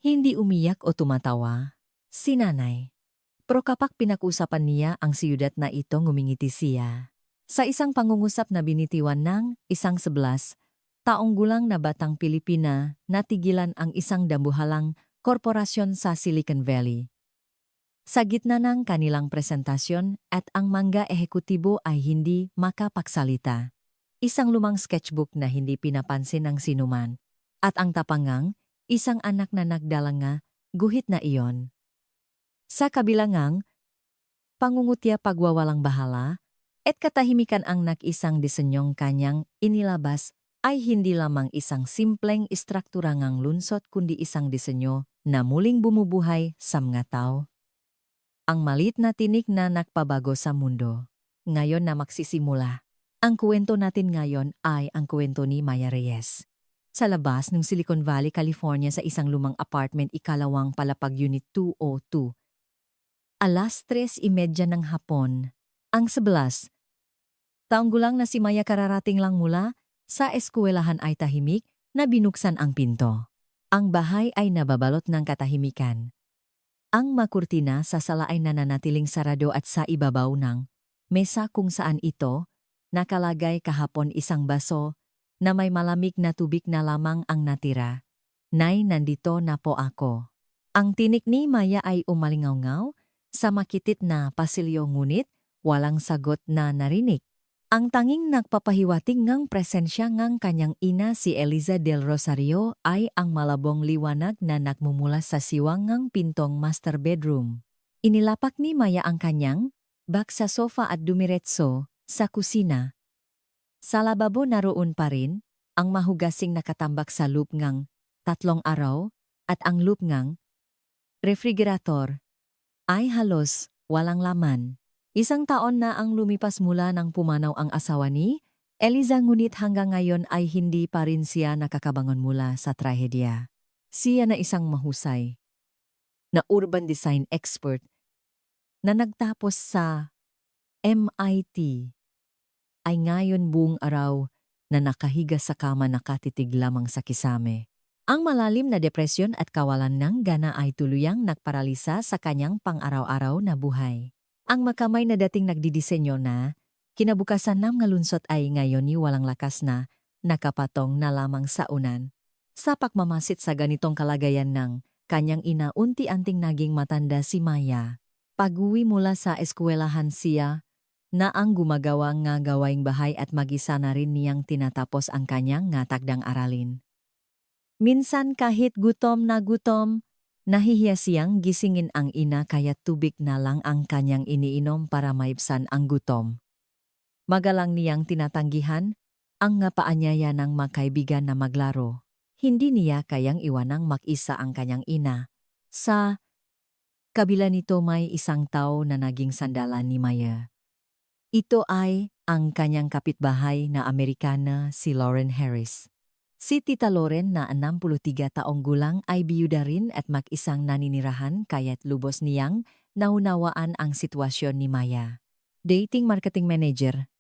Hindi umiyak o tumatawa. Si nanay. Pero kapag pinag-usapan niya ang siyudad na ito, ngumingiti siya. Sa isang pangungusap na binitiwan ng isang 11 taong gulang na batang Pilipina, natigilan ang isang dambuhalang korporasyon sa Silicon Valley. Sa gitna ng kanilang presentasyon at ang mangga ehekutibo ay hindi makapagsalita. Isang lumang sketchbook na hindi pinapansin ng sinuman. At ang tapangang, isang anak na nagdalanga, guhit na iyon. Sa kabilangang, pangungutya pagwawalang bahala, at katahimikan ang nag-isang disenyong kanyang inilabas ay hindi lamang isang simpleng istrukturangang lunsot kundi isang disenyo na muling bumubuhay sa mga tao. Ang malit na tinik na nagpabago sa mundo. Ngayon na magsisimula. Ang kwento natin ngayon ay ang kwento ni Maya Reyes. Sa labas ng Silicon Valley, California sa isang lumang apartment ikalawang palapag Unit 202. Alas 3:30 ng hapon. Ang 11 taong gulang na si Maya kararating lang mula sa eskwelahan ay tahimik na binuksan ang pinto. Ang bahay ay nababalot ng katahimikan. Ang makurtina sa sala ay nananatiling sarado at sa ibabaw ng mesa kung saan ito nakalagay kahapon isang baso na may malamig na tubig na lamang ang natira. Nay, nandito na po ako. Ang tinik ni Maya ay umalingaw-ngaw sa makitit na pasilyo ngunit walang sagot na narinig. Ang tanging nagpapahiwatig ngang presensya ngang kanyang ina si Eliza del Rosario ay ang malabong liwanag na nagmumula sa siwang ngang pintong master bedroom. Inilapak ni Maya ang kanyang bag sa sofa at dumiretso sa kusina. Sa lababo naroon pa rin ang mahugasing nakatambak sa loop ngang 3 araw at ang loop ngang refrigerator ay halos walang laman. Isang taon na ang lumipas mula nang pumanaw ang asawa ni Eliza ngunit hanggang ngayon ay hindi pa rin siya nakakabangon mula sa trahedya. Siya na isang mahusay na urban design expert na nagtapos sa MIT ay ngayon buong araw na nakahiga sa kama nakatitig lamang sa kisame. Ang malalim na depresyon at kawalan ng gana ay tuluyang nagparalisa sa kanyang pang-araw-araw na buhay. Ang makamay na dating nagdidisenyo na, kinabukasan ng ngalunsot ay ngayon ni walang lakas na, nakapatong na lamang sa unan. Sa pagmamasit sa ganitong kalagayan ng kanyang ina, unti-anting naging matanda si Maya. Pag-uwi mula sa eskwelahan siya, na ang gumagawa nga gawaing bahay at mag-isa na rin niyang tinatapos ang kanyang ngatagdang aralin. Minsan kahit gutom na gutom, nahihiya siyang gisingin ang ina kaya tubig na lang ang kanyang iniinom para maibsan ang gutom. Magalang niyang tinatanggihan ang paanyaya ng makaibigan na maglaro. Hindi niya kayang iwanang mag-isa ang kanyang ina. Sa kabila nito may isang tao na naging sandalan ni Maya. Ito ay ang kanyang kapitbahay na Amerikana si Lauren Harris. Si Tita Lauren na 63 taong gulang ay biyuda rin at mag-isang naninirahan kaya't lubos niyang naunawaan ang sitwasyon ni Maya. Dating marketing manager.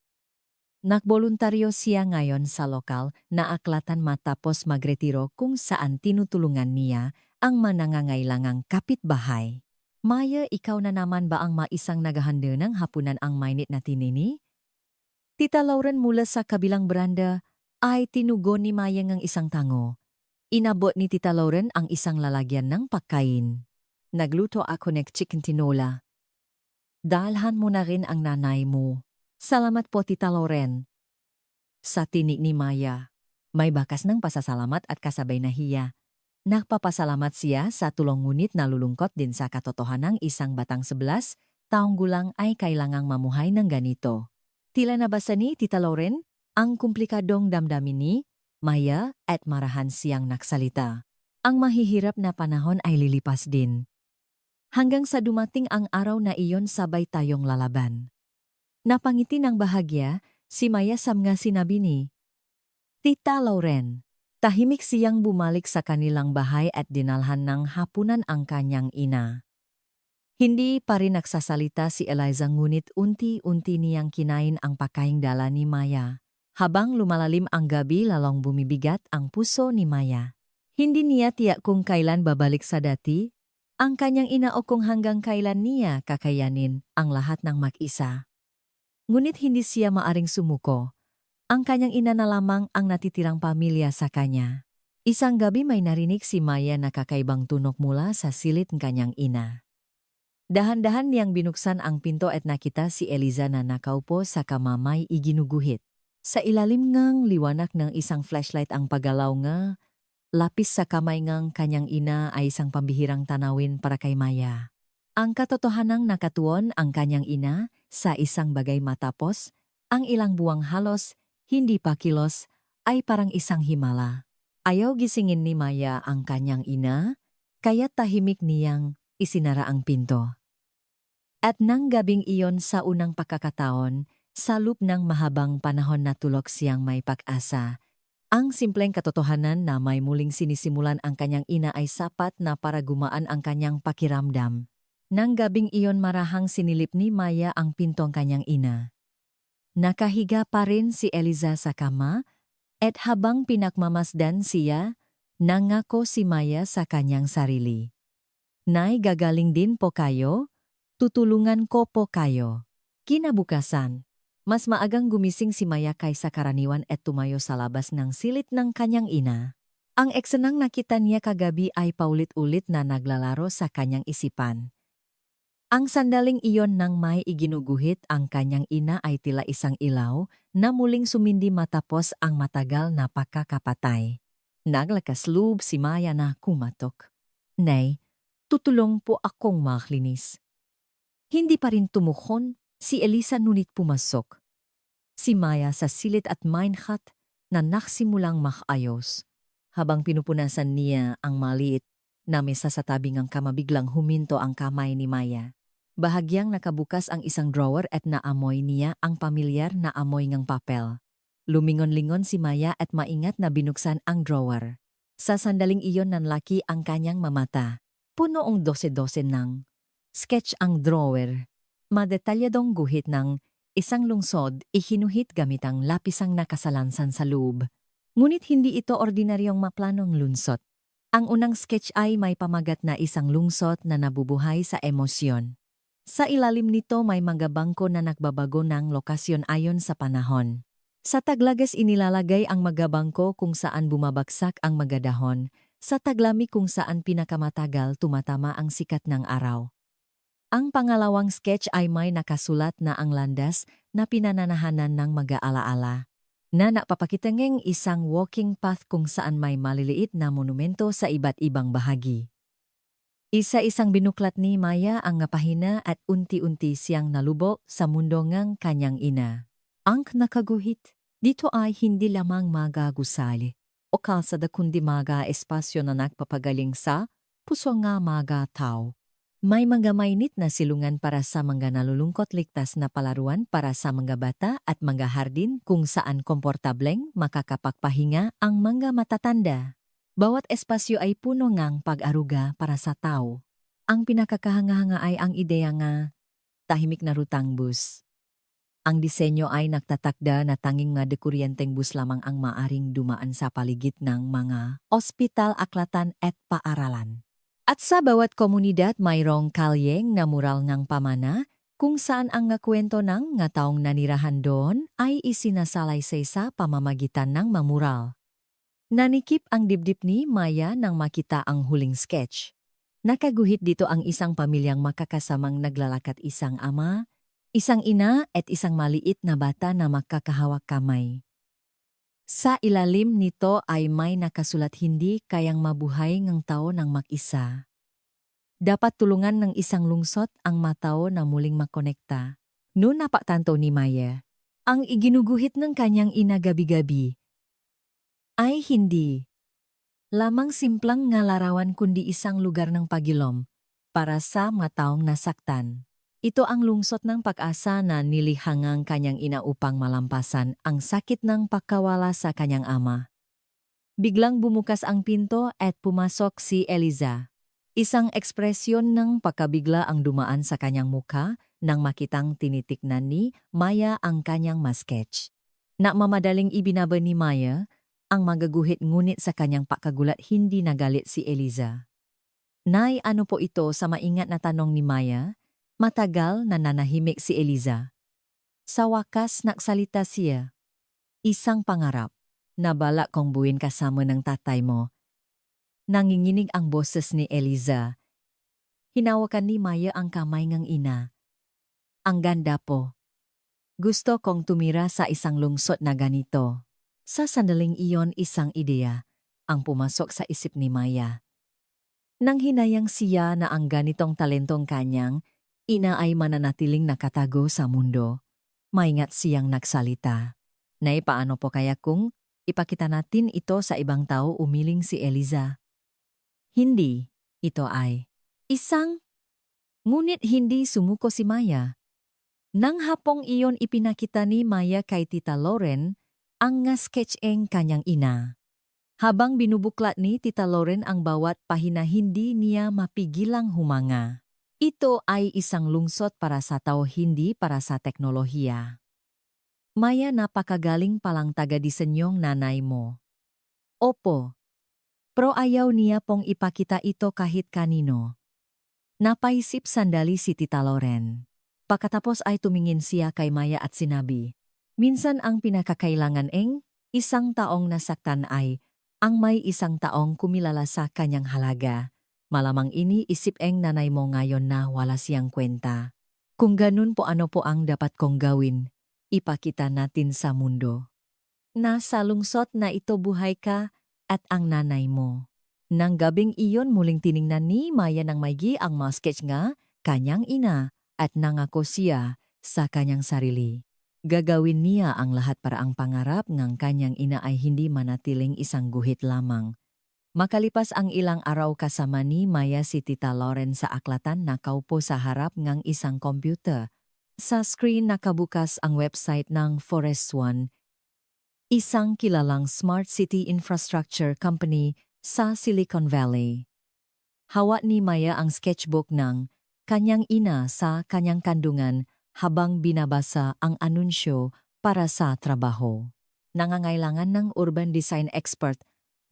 Nagboluntaryo siya ngayon sa lokal na aklatan matapos magretiro kung saan tinutulungan niya ang manangangailangang kapitbahay. Maya, ikaw na naman ba ang maisang naghahanda ng hapunan ang mainit na tinini? Tita Lauren mula sa kabilang beranda ay tinugon ni Maya ng isang tango. Inabot ni Tita Lauren ang isang lalagyan ng pagkain. Nagluto ako ng chicken tinola. Dalhan mo na rin ang nanay mo. Salamat po, Tita Lauren. Sa tinig ni Maya, may bakas ng pasasalamat at kasabay na hiya. Nagpapasalamat siya sa tulong ngunit nalulungkot din sa katotohanang isang batang 11 taong gulang ay kailangang mamuhay ng ganito. Tila nabasa ni Tita Lauren ang komplikadong damdamin ni Maya at marahan siyang nagsalita. Ang mahihirap na panahon ay lilipas din. Hanggang sa dumating ang araw na iyon sabay tayong lalaban. Napangiti ng bahagya si Maya sa mga sinabi ni Tita Lauren. Tahimik siyang bumalik sa kanilang bahay at dinalhan ng hapunan ang kanyang ina. Hindi pa rin nagsasalita si Eliza ngunit unti-unti niyang kinain ang pagkaing dala ni Maya. Habang lumalalim ang gabi lalong bumibigat ang puso ni Maya. Hindi niya tiyak kung kailan babalik sa dati, ang kanyang ina o kung hanggang kailan niya kakayanin ang lahat ng mag-isa. Ngunit hindi siya maaring sumuko. Ang kanyang ina na lamang ang natitirang pamilya sa kanya. Isang gabi may narinig si Maya na kakaibang tunog mula sa silid ng kanyang ina. Dahan-dahan niyang binuksan ang pinto at nakita si Eliza na nakaupo sa kama may iginuguhit. Sa ilalim ngang liwanag ng isang flashlight ang paggalaw nga, lapis sa kamay ngang kanyang ina ay isang pambihirang tanawin para kay Maya. Ang katotohanang nakatuon ang kanyang ina sa isang bagay matapos, ang ilang buwang halos, hindi pa kilos, ay parang isang himala. Ayaw gisingin ni Maya ang kanyang ina, kaya tahimik niyang isinara ang pinto. At nang gabing iyon sa unang pagkakataon, sa loob ng mahabang panahon na tulok siyang may pag-asa, ang simpleng katotohanan na may muling sinisimulan ang kanyang ina ay sapat na para gumaan ang kanyang pakiramdam. Nang gabing iyon marahang sinilip ni Maya ang pintong kanyang ina. Nakahiga pa rin si Eliza sa kama, at habang pinagmamasdan siya, nangako si Maya sa kanyang sarili. Nay, gagaling din po kayo? Tutulungan ko po kayo. Kinabukasan, mas maagang gumising si Maya kaysa karaniwan at tumayo sa labas ng silid ng kanyang ina. Ang eksenang nakita niya kagabi ay paulit-ulit na naglalaro sa kanyang isipan. Ang sandaling iyon nang may iginuguhit ang kanyang ina ay tila isang ilaw na muling sumindi matapos ang matagal na pagkakapatay. Naglakas loob si Maya na kumatok. Nay, tutulong po akong maklinis. Hindi pa rin tumuhon si Eliza ngunit pumasok. Si Maya sa silid at mindhat na naksimulang makayos. Habang pinupunasan niya ang maliit na mesa sa tabi ng kama biglang huminto ang kamay ni Maya. Bahagyang nakabukas ang isang drawer at naamoy niya ang pamilyar na amoy ng papel. Lumingon-lingon si Maya at maingat na binuksan ang drawer. Sa sandaling iyon nanlaki ang kanyang mamata. Punoong dose-dose ng sketch ang drawer. Madetalyadong guhit ng isang lungsod ihinuhit gamit ang lapisang nakasalansan sa loob. Ngunit hindi ito ordinaryong maplanong lunsot. Ang unang sketch ay may pamagat na isang lungsot na nabubuhay sa emosyon. Sa ilalim nito may mga bangko na nagbabago ng lokasyon ayon sa panahon. Sa taglagas inilalagay ang mga bangko kung saan bumabagsak ang mga dahon, sa taglami kung saan pinakamatagal tumatama ang sikat ng araw. Ang pangalawang sketch ay may nakasulat na ang landas na pinananahanan ng mga alaala, na napapakitangeng isang walking path kung saan may maliliit na monumento sa iba't ibang bahagi. Isa-isang binuklat ni Maya ang pahina at unti-unti siyang nalubok sa mundo ng kanyang ina. Ang nakaguhit, dito ay hindi lamang mga gusali o kalsada kundi mga espasyo na nagpapagaling sa puso nga mga tao. May mga mainit na silungan para sa mga nalulungkot, ligtas na palaruan para sa mga bata at mga hardin kung saan komportableng makakapagpahinga ang mga matatanda. Bawat espasyo ay puno ngang pag-aruga para sa tao. Ang pinakakahanga-hanga ay ang ideya nga tahimik na rutang bus. Ang disenyo ay nagtatakda na tanging mga dekuryenteng bus lamang ang maaring dumaan sa paligid ng mga ospital, aklatan at paaralan. At sa bawat komunidad mayroong kalyeng na mural ng pamana kung saan ang kwento ng nga taong nanirahan doon ay isinasalaysay sa pamamagitan ng mamural. Nanikip ang dibdib ni Maya nang makita ang huling sketch. Nakaguhit dito ang isang pamilyang makakasamang naglalakad, isang ama, isang ina at isang maliit na bata na magkakahawak kamay. Sa ilalim nito ay may nakasulat, hindi kayang mabuhay ng tao ng mag-isa. Dapat tulungan ng isang lungsod ang matao na muling makonekta. Noon napatanto ni Maya, ang iginuguhit ng kanyang ina gabi-gabi ay hindi lamang simplang nga larawan kundi isang lugar ng pagilom para sa mataong nasaktan. Ito ang lungsot ng pag-asa na nilihangang kanyang ina upang malampasan ang sakit ng pagkawala sa kanyang ama. Biglang bumukas ang pinto at pumasok si Eliza. Isang ekspresyon ng pagkabigla ang dumaan sa kanyang mukha nang makitang tinitiknan ni Maya ang kanyang masketch. Na mamadaling ibinaba ni Maya, ang magaguhit ngunit sa kanyang pakagulat hindi nagalit si Eliza. Nay, ano po ito sa maingat na tanong ni Maya? Matagal na nanahimik si Eliza. Sa wakas nagsalita siya. Isang pangarap. Nabala kong buwin kasama ng tatay mo. Nanginginig ang boses ni Eliza. Hinawakan ni Maya ang kamay ng ina. Ang ganda po. Gusto kong tumira sa isang lungsod na ganito. Sa sandaling iyon isang ideya ang pumasok sa isip ni Maya. Nang hinayang siya na ang ganitong talentong kanyang, ina ay mananatiling nakatago sa mundo. Maingat siyang nagsalita. Nay, paano po kaya kung ipakita natin ito sa ibang tao, umiling si Eliza. Hindi, ito ay isang. Ngunit hindi sumuko si Maya. Nang hapong iyon ipinakita ni Maya kay Tita Loren ang nga sketch-eng kanyang ina. Habang binubuklat ni Tita Loren ang bawat pahina hindi niya mapigilang humanga. Ito ay isang lungsod para sa tao, hindi para sa teknolohiya. Maya, napakagaling palang taga-disenyong nanay mo. Opo. Pero ayaw niya pong ipakita ito kahit kanino. Napaisip sandali si Tita Loren. Pagkatapos ay tumingin siya kay Maya at sinabi, minsan ang pinakakailangan isang taong nasaktan ay ang may isang taong kumilala sa kanyang halaga. Malamang iniisip nanay mo ngayon na wala siyang kwenta. Kung ganun po, ano po ang dapat kong gawin? Ipakita natin sa mundo. Nasa lungsod na ito buhay ka at ang nanay mo. Nang gabing iyon muling tiningnan ni Maya ng maigi ang mga sketch nga kanyang ina at nangako siya sa kanyang sarili. Gagawin niya ang lahat para ang pangarap ng kanyang ina ay hindi manatiling isang guhit lamang. Makalipas ang ilang araw kasama ni Maya si Tita Loren sa aklatan, nakaupo sa harap ng isang computer. Sa screen nakabukas ang website ng Forest One, isang kilalang smart city infrastructure company sa Silicon Valley. Hawak ni Maya ang sketchbook ng kanyang ina sa kanyang kandungan habang binabasa ang anunsyo para sa trabaho. Nangangailangan ng urban design expert.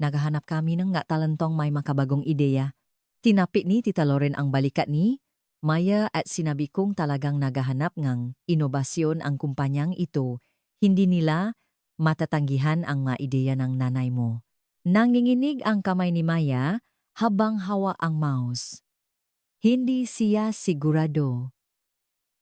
Naghahanap kami ng nga talentong may makabagong ideya. Tinapit ni Tita Loren ang balikat ni Maya at sinabi kong talagang naghahanap ng inobasyon ang kumpanyang ito. Hindi nila matatanggihan ang mga ideya ng nanay mo. Nanginginig ang kamay ni Maya habang hawak ang mouse. Hindi siya sigurado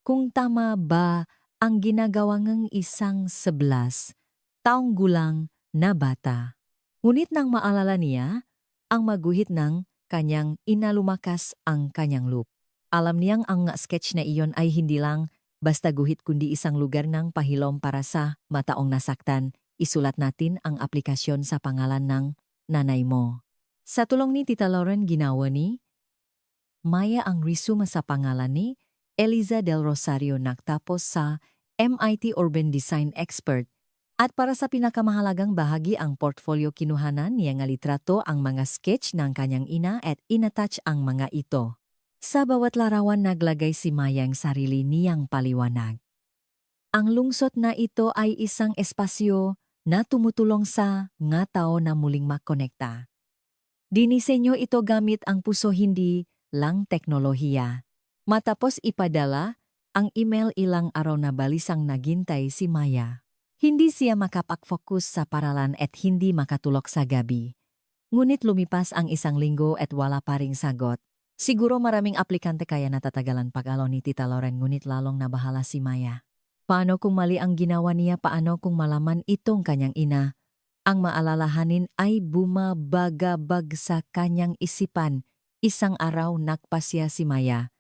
kung tama ba ang ginagawa ng isang 11 taong gulang na bata. Ngunit nang maalala niya ang maguhit ng kanyang ina, lumakas ang kanyang loop. Alam niyang ang sketch na iyon ay hindi lang basta guhit kundi isang lugar ng pahilom para sa mataong nasaktan. Isulat natin ang aplikasyon sa pangalan ng nanay mo. Sa tulong ni Tita Loren, ginawa ni Maya ang resume sa pangalan ni Eliza Del Rosario, nagtapos sa MIT Urban Design Expert. At para sa pinakamahalagang bahagi ang portfolio, kinuhanan niya nga litrato ang mga sketch ng kanyang ina at inattach ang mga ito. Sa bawat larawan naglagay si Maya ang sarili niyang paliwanag. Ang lungsod na ito ay isang espasyo na tumutulong sa mga tao na muling makonekta. Dinisenyo ito gamit ang puso, hindi lang teknolohiya. Matapos ipadala ang email, ilang araw na balisang naghintay si Maya. Hindi siya makapag-focus sa paralan at hindi makatulog sa gabi. Ngunit lumipas ang isang linggo at wala pa ring sagot. Siguro maraming aplikante kaya natatagalan pag-alon ni Tita Loren, ngunit lalong nabahala si Maya. Paano kung mali ang ginawa niya? Paano kung malaman itong kanyang ina? Ang maalalahanin ay bumabagabag sa kanyang isipan. Isang araw nagpasya si Maya.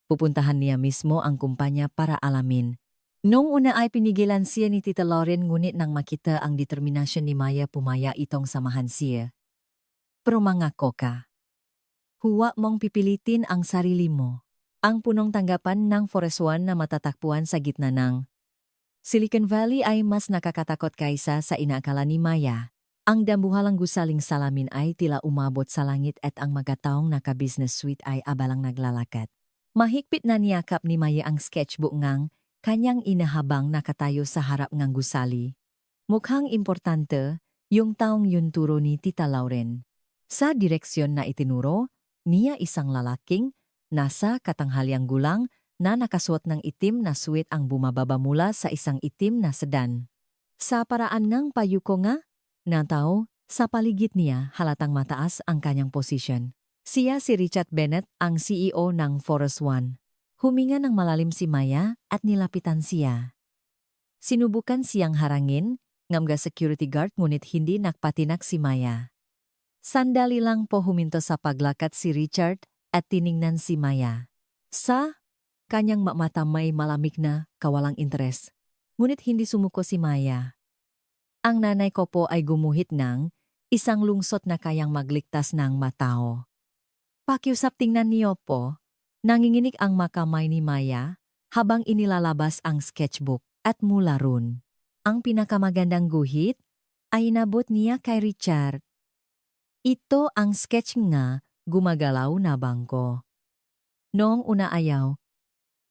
Pupuntahan niya mismo ang kumpanya para alamin. Noong una ay pinigilan siya ni Tita Loren, ngunit nang makita ang determinasyon ni Maya, pumaya itong samahan siya. Pero mangako ka. Huwag mong pipilitin ang sarili mo. Ang punong tanggapan ng Forest One na matatagpuan sa gitna ng Silicon Valley ay mas nakakatakot kaysa sa inaakala ni Maya. Ang dambuhalang gusaling salamin ay tila umabot sa langit at ang mga taong naka-business suite ay abalang naglalakad. Mahigpit na niyakap ni Maya ang sketchbook ngang kanyang ina habang nakatayo sa harap ng gusali. Mukhang importante, Yung taong yun turo ni Tita Lauren. Sa direksyon na itinuro, niya isang lalaking, nasa katanghaliang gulang, na nakasuot ng itim na suit ang bumababa mula sa isang itim na sedan. Sa paraan ng payuko nga, na tao, sa paligid niya halatang mataas ang kanyang posisyon. Siya si Richard Bennett, ang CEO ng Forest One. Huminga ng malalim si Maya at nilapitan siya. Sinubukan siyang harangin, ngamga security guard ngunit hindi nakpatinak si Maya. Sandali lang po huminto sa paglakad si Richard at tiningnan si Maya. Sa kanyang mata may malamig na kawalang interes. Ngunit hindi sumuko si Maya. Ang nanay ko po ay gumuhit ng isang lungsot na kayang magligtas ng matao. Pakiusap tingnan niyo po, nanginginig ang makamay ni Maya habang inilalabas ang sketchbook at mula ron. Ang pinakamagandang guhit ay inabot niya kay Richard. Ito ang sketch nga gumagalaw na bangko. Noong una ayaw,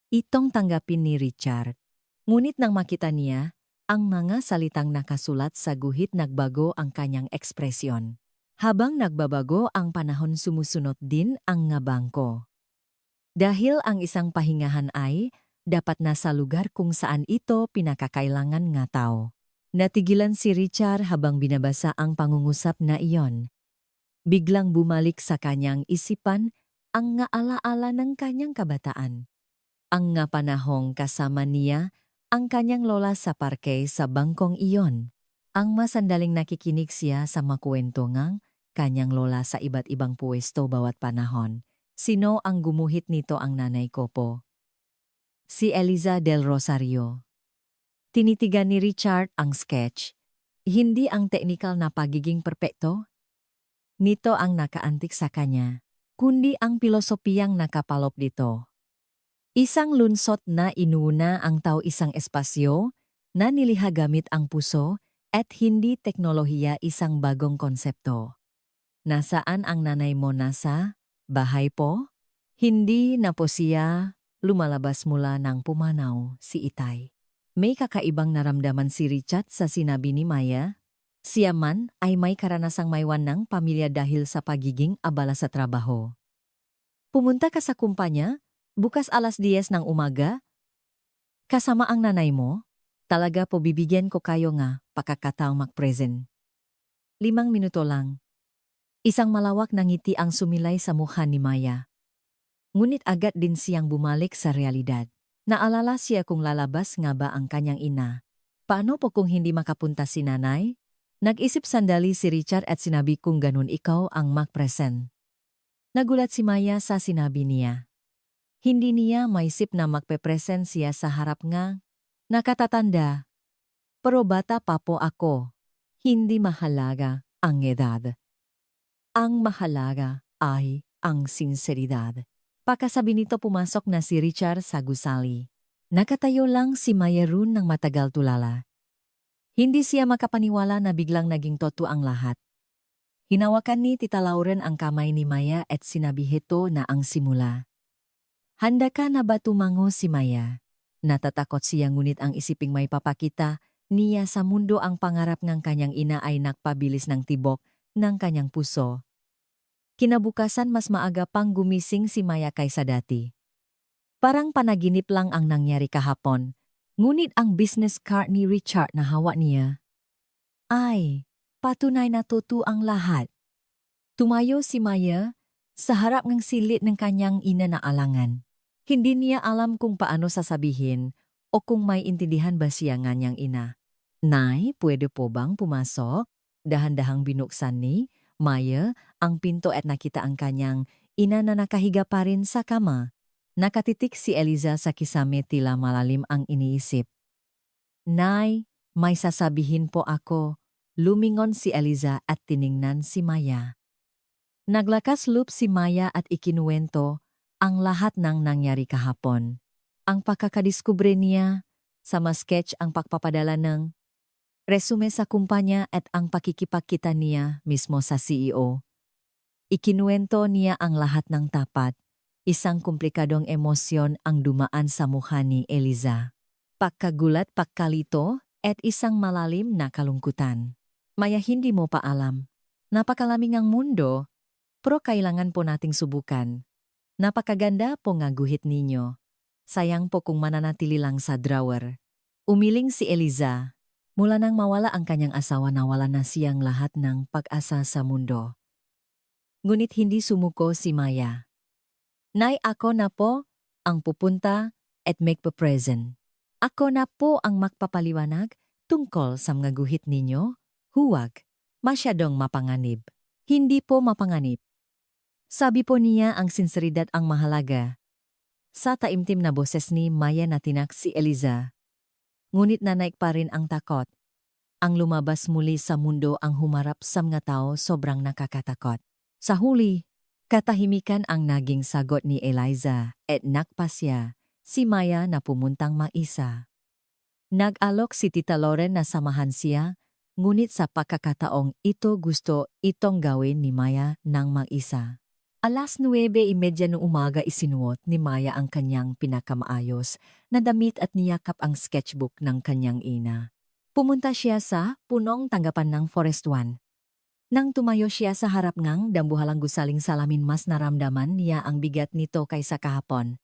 itong tanggapin ni Richard. Ngunit nang makita niya, ang mga salitang nakasulat sa guhit nagbago ang kanyang ekspresyon. Habang nagbabago ang panahon sumusunod din ang nga bangko. Dahil ang isang pahingahan ay dapat nasa lugar kung saan ito pinakakailangan nga tao. Natigilan si Richard habang binabasa ang pangungusap na iyon. Biglang bumalik sa kanyang isipan ang nga alaala ng kanyang kabataan. Ang nga panahong kasama niya ang kanyang lola sa parke sa bangkong iyon. Ang masandaling nakikinig siya sa makwento ngang kanyang lola sa iba't ibang puwesto bawat panahon. Sino ang gumuhit nito? Ang nanay ko po. Si Eliza del Rosario. Tinitigan ni Richard ang sketch. Hindi ang teknikal na pagiging perpekto nito ang nakaantik sa kanya, kundi ang pilosopiyang nakapalop dito. Isang lunsot na inuna ang tao, isang espasyo na niliha gamit ang puso at hindi teknolohiya, isang bagong konsepto. Nasaan ang nanay mo? Nasa bahay po? Hindi na po siya lumalabas mula ng pumanaw si Itay. May kakaibang naramdaman si Richard sa sinabi ni Maya. Siya man ay may karanasang maywan ng pamilya dahil sa pagiging abala sa trabaho. Pumunta ka sa kumpanya? Bukas alas 10 ng umaga? Kasama ang nanay mo? Talaga po, bibigyan ko kayo nga pakakataong mag-present. 5 minuto lang. Isang malawak na ngiti ang sumilay sa mukha ni Maya. Ngunit agad din siyang bumalik sa realidad. Naalala siya kung lalabas nga ba ang kanyang ina. Paano po kung hindi makapunta si nanay? Nag-isip sandali si Richard at sinabi, kung ganun ikaw ang mag-present. Nagulat si Maya sa sinabi niya. Hindi niya maisip na magpe-present siya sa harap nga. Nakatatanda. Pero bata pa po ako. Hindi mahalaga ang edad. Ang mahalaga ay ang sinseridad. Pagkasabi nito, pumasok na si Richard sa gusali. Nakatayo lang si Maya roon ng matagal tulala. Hindi siya makapaniwala na biglang naging totoo ang lahat. Hinawakan ni Tita Lauren ang kamay ni Maya at sinabi, heto na ang simula. Handa ka na ba? Tumango si Maya. Natatakot siya, ngunit ang isiping may papakita niya sa mundo ang pangarap ng kanyang ina ay nakpabilis ng tibok ng kanyang puso. Kinabukasan mas maaga pang gumising si Maya kaysa dati. Parang panaginip lang ang nangyari kahapon, ngunit ang business card ni Richard na hawak niya ay patunay na totoo ang lahat. Tumayo si Maya sa harap ng silid ng kanyang ina na alangan. Hindi niya alam kung paano sasabihin o kung may intindihan ba siya ng kanyang ina. Nay, pwede po bang pumasok? Dahan-dahang binuksan ni Maya ang pinto at nakita ang kanyang ina na nakahiga pa rin sa kama. Nakatitik si Eliza sa kisame, tila malalim ang iniisip. Nay, may sasabihin po ako. Lumingon si Eliza at tiningnan si Maya. Naglakas loob si Maya at ikinuwento ang lahat ng nangyari kahapon. Ang pagkakadiskubre niya sa sketch, ang pagpapadala ng resume sa kumpanya at ang pakikipagkita niya mismo sa CEO. Ikinuwento niya ang lahat ng tapat. Isang komplikadong emosyon ang dumaan sa mukha ni Eliza. Pagkagulat, pagkalito, at isang malalim na kalungkutan. Maya, hindi mo pa alam. Napakalaming ang mundo, pero kailangan po nating subukan. Napakaganda po nga guhit ninyo. Sayang po kung mananatili lang sa drawer. Umiling si Eliza. Mula nang mawala ang kanyang asawa, nawala na siyang lahat ng pag-asa sa mundo. Ngunit hindi sumuko si Maya. Nay, ako na po ang pupunta at magpa-present. Ako na po ang magpapaliwanag tungkol sa mga guhit ninyo. Huwag masyadong mapanganib. Hindi po mapanganib. Sabi po niya ang sinseridad ang mahalaga. Sa taimtim na boses ni Maya natinak si Eliza. Ngunit nanaik pa rin ang takot. Ang lumabas muli sa mundo ang humarap sa mga tao sobrang nakakatakot. Sa huli, katahimikan ang naging sagot ni Eliza at nakpasya si Maya na pumuntang maisa. Nag-alok si Tita Loren na samahan siya, ngunit sa pagkakataong ito gusto itong gawin ni Maya ng mag-isa. Alas 9:30 ng umaga isinuot ni Maya ang kanyang pinakamaayos na damit at niyakap ang sketchbook ng kanyang ina. Pumunta siya sa punong tanggapan ng Forest One. Nang tumayo siya sa harap ngang dambuhalang gusaling salamin, mas naramdaman niya ang bigat nito kaysa kahapon.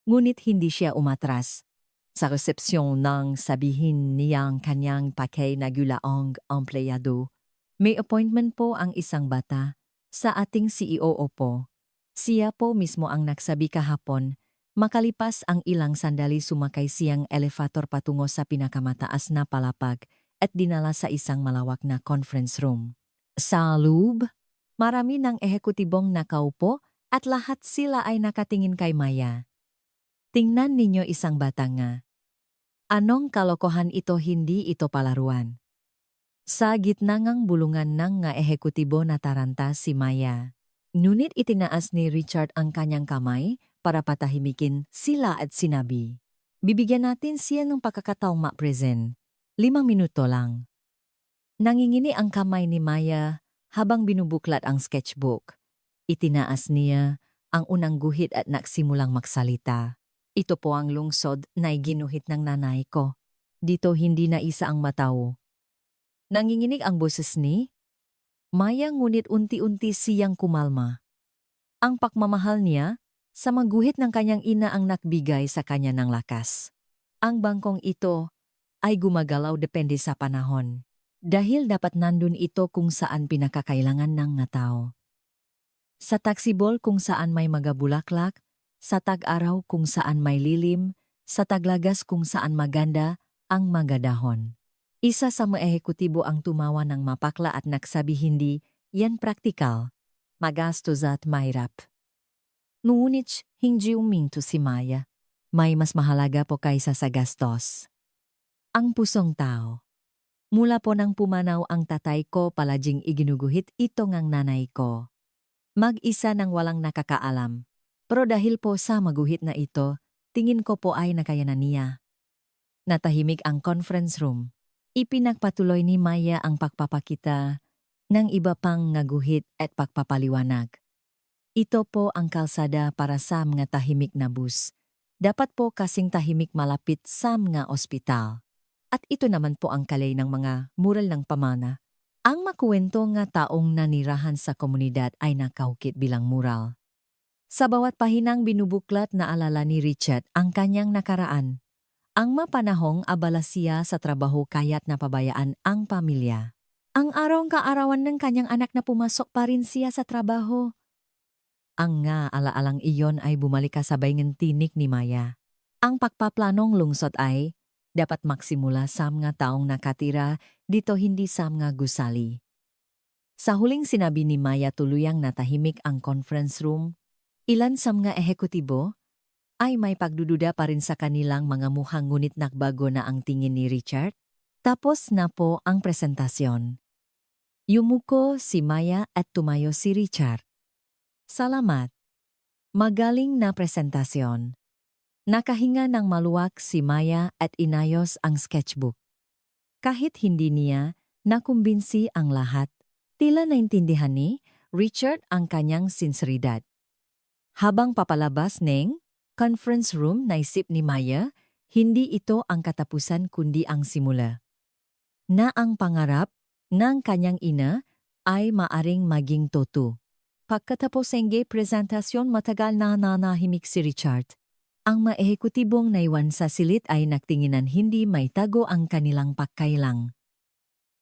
Ngunit hindi siya umatras. Sa resepsyon nang sabihin niya ang kanyang pakay na gulaong empleyado, may appointment po ang isang bata sa ating CEO po. Siya po mismo ang nagsabi kahapon. Makalipas ang ilang sandali, sumakay siyang elevator patungo sa pinakamataas na palapag at dinala sa isang malawak na conference room. Sa loob, marami ng ehekutibong nakaupo at lahat sila ay nakatingin kay Maya. Tingnan ninyo, isang bata nga. Anong kalokohan ito, hindi ito palaruan. Sa gitna ngang bulungan ng nga ehekutibo nataranta si Maya. Ngunit itinaas ni Richard ang kanyang kamay para patahimikin sila at sinabi, "Bibigyan natin siya ng pagkakataong ma-present. 5 minuto lang." Nangingini ang kamay ni Maya habang binubuklat ang sketchbook. Itinaas niya ang unang guhit at nagsimulang magsalita. "Ito po ang lungsod na ginuhit ng nanay ko. Dito hindi na isa ang matao." Nanginginig ang boses ni Maya, ngunit unti-unti siyang kumalma. Ang pagmamahal niya sa maguhit ng kanyang ina ang nagbigay sa kanya ng lakas. Ang bangkong ito ay gumagalaw depende sa panahon. Dahil dapat nandun ito kung saan pinakakailangan ng nga tao. Sa taksibol kung saan may magabulaklak, sa tag-araw kung saan may lilim, sa taglagas kung saan maganda ang magadahon. Isa sa mga ehekutibo ang tumawa ng mapakla at nagsabi, "Hindi yan praktikal, magastos at mahirap." Ngunit hindi uminto si Maya. May mas mahalaga po kaysa sa gastos. Ang pusong tao. Mula po nang pumanaw ang tatay ko, palaging iginuguhit ito ngang nanay ko. Mag-isa nang walang nakakaalam. Pero dahil po sa maguhit na ito, tingin ko po ay nakayanan niya. Natahimik ang conference room. Ipinagpatuloy ni Maya ang pagpapakita ng iba pang ngaguhit at pagpapaliwanag. Ito po ang kalsada para sa mga tahimik na bus. Dapat po kasing tahimik malapit sa mga ospital. At ito naman po ang kalay ng mga mural ng pamana. Ang makuwento nga taong nanirahan sa komunidad ay nakaukit bilang mural. Sa bawat pahinang binubuklat na alala ni Richard ang kanyang nakaraan. Ang mapanahong abala siya sa trabaho kaya't napabayaan ang pamilya. Ang araw-kaarawan ng kanyang anak na pumasok pa rin siya sa trabaho. Ang nga alaalang iyon ay bumalik kasabay ng tinik ni Maya. Ang pagpaplanong lungsod ay dapat maksimula sa mga taong nakatira dito, hindi sa mga gusali. Sa huling sinabi ni Maya, tuluyang natahimik ang conference room. Ilan sa mga ehekutibo ay may pagdududa pa rin sa kanilang mga mukhang, ngunit nagbago na ang tingin ni Richard. Tapos na po ang presentasyon. Yumuko si Maya at tumayo si Richard. "Salamat. Magaling na presentasyon." Nakahinga ng maluwag si Maya at inayos ang sketchbook. Kahit hindi niya nakumbinsi ang lahat, tila naintindihan ni Richard ang kanyang sinseridad. Habang papalabas ng conference room, naisip ni Maya, hindi ito ang katapusan kundi ang simula. Na ang pangarap ng kanyang ina ay maaring maging totoo. Pagkatapos ng presentasyon matagal na nanahimik si Richard. Ang maehekutibong naiwan sa silid ay nagtinginan hindi may tago ang kanilang pagkailang.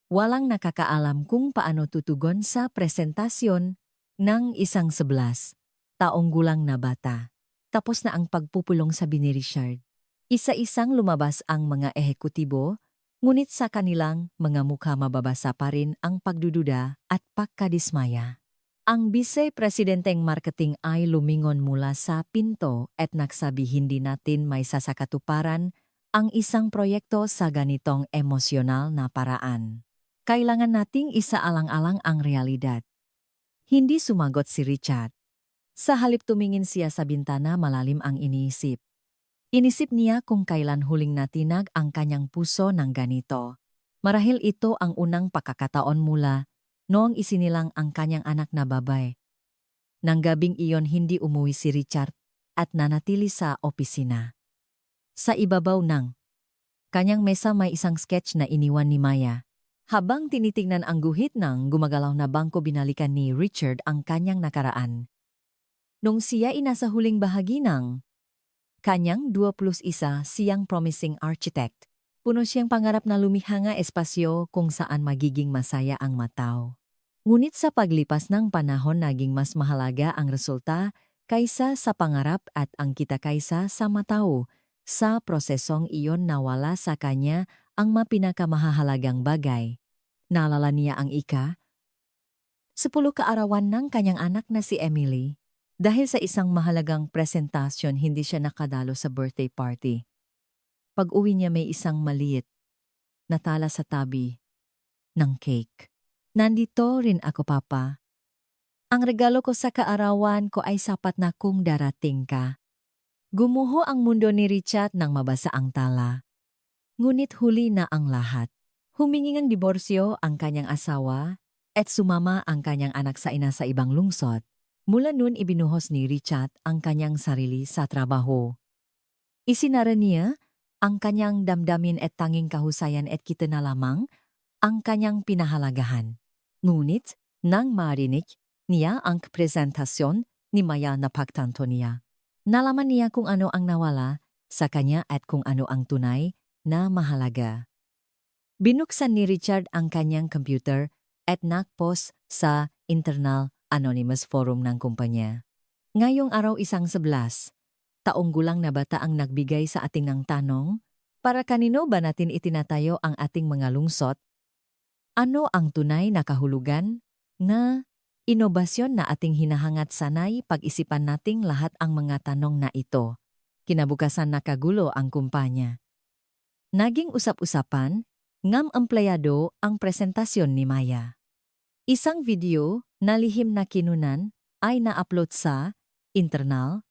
Walang nakakaalam kung paano tutugon sa presentasyon ng isang 11 taong gulang na bata. Tapos na ang pagpupulong sabi ni Richard. Isa-isang lumabas ang mga ehekutibo, ngunit sa kanilang mga mukha mababasa pa rin ang pagdududa at pagkadismaya. Ang Vice-Presidenteng Marketing ay lumingon mula sa pinto at nagsabi hindi natin may sasakatuparan ang isang proyekto sa ganitong emosyonal na paraan. Kailangan nating isaalang-alang ang realidad. Hindi sumagot si Richard. Sa halip tumingin siya sa bintana malalim ang iniisip. Inisip niya kung kailan huling natinag ang kanyang puso ng ganito. Marahil ito ang unang pagkakataon mula noong isinilang ang kanyang anak na babae. Nang gabing iyon hindi umuwi si Richard at nanatili sa opisina. Sa ibabaw ng kanyang mesa may isang sketch na iniwan ni Maya. Habang tinitingnan ang guhit ng gumagalaw na bangko binalikan ni Richard ang kanyang nakaraan. Nung siya inasa huling bahagi ng kanyang 21 siyang promising architect. Puno siyang pangarap na lumikha nga espasyo kung saan magiging masaya ang matao. Ngunit sa paglipas ng panahon naging mas mahalaga ang resulta kaysa sa pangarap at ang kita kaysa sa matao. Sa prosesong iyon nawala sa kanya ang mapinakamahalagang bagay. Naalala niya ang 10 kaarawan ng kanyang anak na si Emily. Dahil sa isang mahalagang presentasyon hindi siya nakadalo sa birthday party. Pag-uwi niya may isang maliit na tala sa tabi ng cake. Nandito rin ako, Papa. Ang regalo ko sa kaarawan ko ay sapat na kung darating ka. Gumuho ang mundo ni Richard nang mabasa ang tala. Ngunit huli na ang lahat. Humingi ng diborsyo ang kanyang asawa at sumama ang kanyang anak sa ina sa ibang lungsod. Mula noon ibinuhos ni Richard ang kanyang sarili sa trabaho. Isinara niya ang kanyang damdamin at tanging kahusayan at kita na lamang ang kanyang pinahalagahan. Ngunit, nang marinig niya ang presentasyon ni Maya na pagtanto niya, nalaman niya kung ano ang nawala sa kanya at kung ano ang tunay na mahalaga. Binuksan ni Richard ang kanyang computer at nagpost sa internal anonymous forum ng kumpanya. Ngayong araw isang 11 taong gulang na bata ang nagbigay sa ating ng tanong, para kanino ba natin itinatayo ang ating mga lungsod? Ano ang tunay na kahulugan na inobasyon na ating hinahangat sanay pag-isipan nating lahat ang mga tanong na ito? Kinabukasan nakagulo ang kumpanya. Naging usap-usapan, ngam empleyado ang presentasyon ni Maya. Isang video na lihim na kinunan ay na-upload sa internal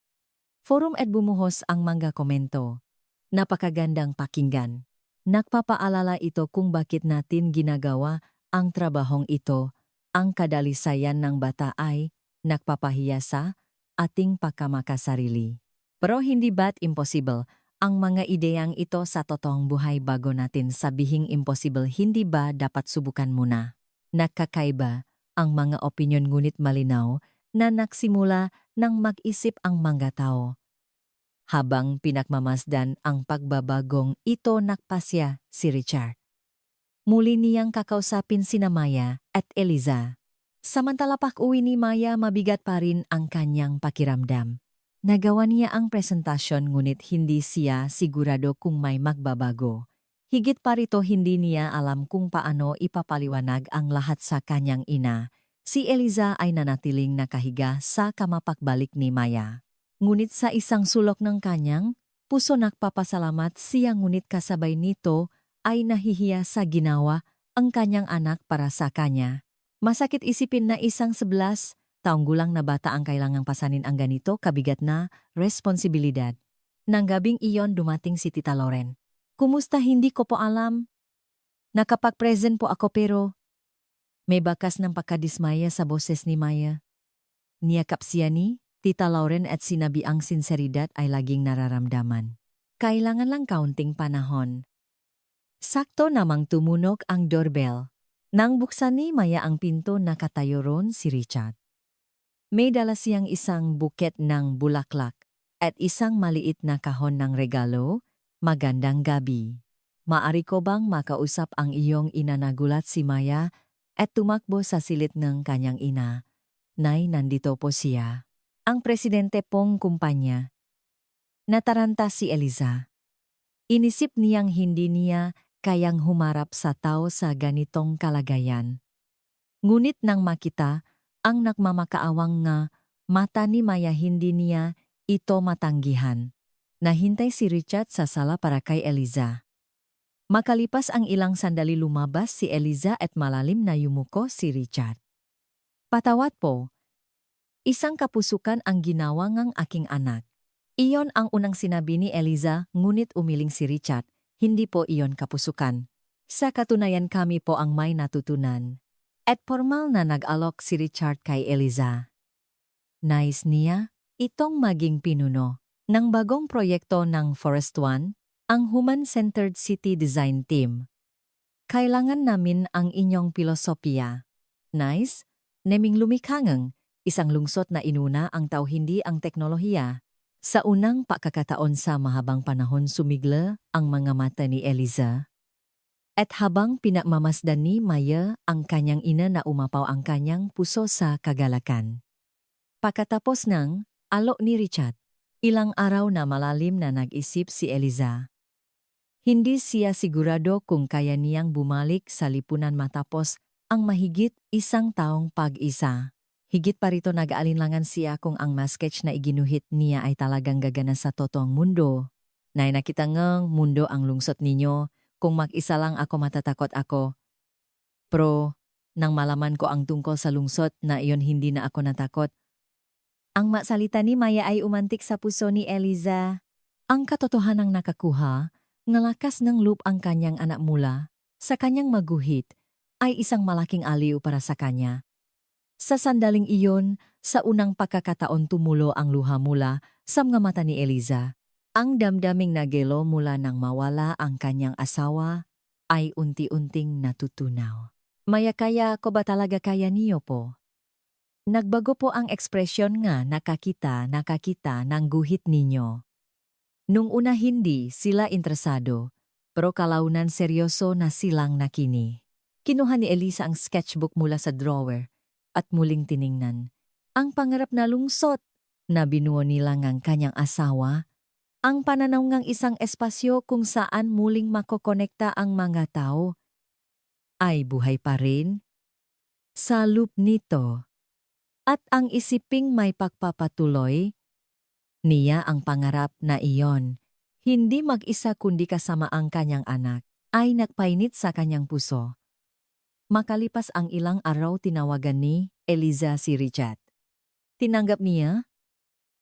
forum at bumuhos ang mga komento. Napakagandang pakinggan. Nagpapaalala ito kung bakit natin ginagawa ang trabahong ito. Ang kadalisayan ng bata ay nagpapahiya sa ating pagkamakasarili. Pero hindi ba't impossible ang mga ideyang ito sa totoong buhay bago natin sabihing impossible, hindi ba dapat subukan muna? Nakakaiba ang mga opinyon ngunit malinaw na nagsimula nang mag-isip ang mga tao. Habang pinagmamasdan ang pagbabagong ito nakpasya si Richard. Muli niyang kakausapin sina Maya at Eliza. Samantala pag-uwi ni Maya mabigat pa rin ang kanyang pakiramdam. Nagawa niya ang presentasyon ngunit hindi siya sigurado kung may magbabago. Higit pa rito hindi niya alam kung paano ipapaliwanag ang lahat sa kanyang ina. Si Eliza ay nanatiling nakahiga sa kamapakbalik ni Maya. Ngunit sa isang sulok ng kanyang puso nagpapasalamat siya ngunit kasabay nito ay nahihiya sa ginawa ang kanyang anak para sa kanya. Masakit isipin na isang 11 taong gulang na bata ang kailangang pasanin ang ganito kabigat na responsibilidad. Nang gabing iyon dumating si Tita Loren. Kumusta, hindi ko po alam. Nakapag-present po ako pero may bakas ng pagkadismaya sa boses ni Maya. Niyakap siya ni Tita Loren at sinabi ang sinseridad ay laging nararamdaman. Kailangan lang kaunting panahon. Sakto namang tumunog ang doorbell. Nang buksan ni Maya ang pinto, nakatayo ron si Richard. May dala siyang isang buket ng bulaklak at isang maliit na kahon ng regalo. Magandang gabi. Maari ko bang makausap ang iyong ina? Nagulat si Maya at tumakbo sa silid ng kanyang ina. Nay, nandito po siya. Ang presidente pong kumpanya. Nataranta si Eliza. Inisip niyang hindi niya kayang humarap sa tao sa ganitong kalagayan. Ngunit nang makita ang nagmamakaawang nga mata ni Maya, hindi niya ito matanggihan. Nahintay si Richard sa sala para kay Eliza. Makalipas ang ilang sandali, lumabas si Eliza at malalim na yumuko si Richard. Patawad po. Isang kapusukan ang ginawa ngang aking anak. Iyon ang unang sinabi ni Eliza, ngunit umiling si Richard. Hindi po iyon kapusukan. Sa katunayan, kami po ang may natutunan. At formal na nag-alok si Richard kay Eliza. Nais niya itong maging pinuno ng bagong proyekto ng Forest One, ang Human-Centered City Design Team. Kailangan namin ang inyong pilosopiya. Nais, naming lumikhangang isang lungsod na inuna ang tao, hindi ang teknolohiya. Sa unang pagkakataon sa mahabang panahon, sumigla ang mga mata ni Eliza. At habang pinagmamasdan ni Maya ang kanyang ina, na umapaw ang kanyang puso sa kagalakan. Pagkatapos ng alok ni Richard, ilang araw na malalim na nag-isip si Eliza. Hindi siya sigurado kung kaya niyang bumalik sa lipunan matapos ang mahigit isang taong pag-isa. Higit pa rito, nag-aalinlangan siya kung ang sketch na iginuhit niya ay talagang gagana sa totoong mundo. Nay, nakita ngang mundo ang lungsod ninyo. Kung mag-isa lang ako, matatakot ako. Pero, nang malaman ko ang tungkol sa lungsod na iyon, hindi na ako natakot. Ang masalita ni Maya ay umantik sa puso ni Eliza. Ang katotohanang nakakuha, ngalakas ng loob ang kanyang anak mula sa kanyang maguhit, ay isang malaking aliw para sa kanya. Sa sandaling iyon, sa unang pagkakataon, tumulo ang luha mula sa mga mata ni Eliza. Ang damdaming nagelo mula nang mawala ang kanyang asawa ay unti-unting natutunaw. Maya, kaya ko ba talaga kaya niyo po? Nagbago po ang ekspresyon nga nakakita ng guhit ninyo. Nung una hindi sila interesado, pero kalaunan seryoso na silang nakini. Kinuha ni Eliza ang sketchbook mula sa drawer at muling tiningnan ang pangarap na lungsod na binuo nila ngang kanyang asawa, ang pananaw ngang isang espasyo kung saan muling makokonekta ang mga tao ay buhay pa rin sa loop nito. At ang isiping may pagpapatuloy niya ang pangarap na iyon, hindi mag-isa kundi kasama ang kanyang anak, ay nagpainit sa kanyang puso. Makalipas ang ilang araw, tinawagan ni Eliza si Richard. Tinanggap niya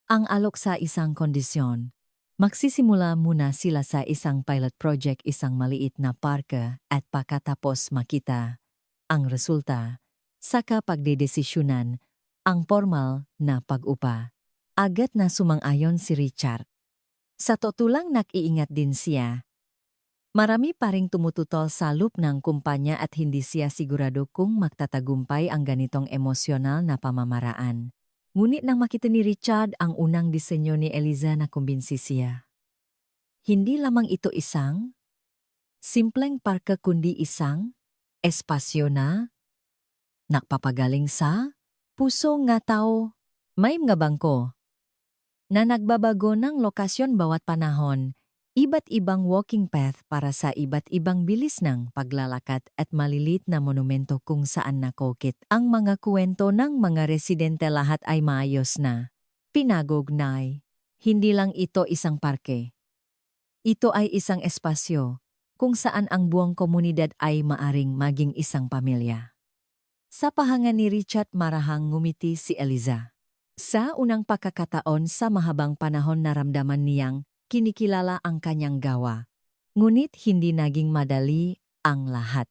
ang alok sa isang kondisyon. Magsisimula muna sila sa isang pilot project, isang maliit na parke, at pagkatapos makita ang resulta, saka pagdedesisyonan ang formal na pag-upa. Agad na sumang-ayon si Richard. Sa totoo lang, nag-iingat din siya. Marami pa ring tumututol sa loop ng kumpanya at hindi siya sigurado kung magtatagumpay ang ganitong emosyonal na pamamaraan. Ngunit nang makita ni Richard ang unang disenyo ni Eliza, na kumbinsi siya. Hindi lamang ito isang simpleng parke, kundi isang espasyo na nagpapagaling sa puso nga tao. May mga bangko na nagbabago ng lokasyon bawat panahon, iba't ibang walking path para sa iba't ibang bilis ng paglalakad, at malilit na monumento kung saan nakokit ang mga kwento ng mga residente. Lahat ay maayos na pinagognay. Hindi lang ito isang parke. Ito ay isang espasyo kung saan ang buong komunidad ay maaring maging isang pamilya. Sa pahanga ni Richard, marahang ngumiti si Eliza. Sa unang pagkakataon sa mahabang panahon, naramdaman niyang kinikilala ang kanyang gawa. Ngunit hindi naging madali ang lahat.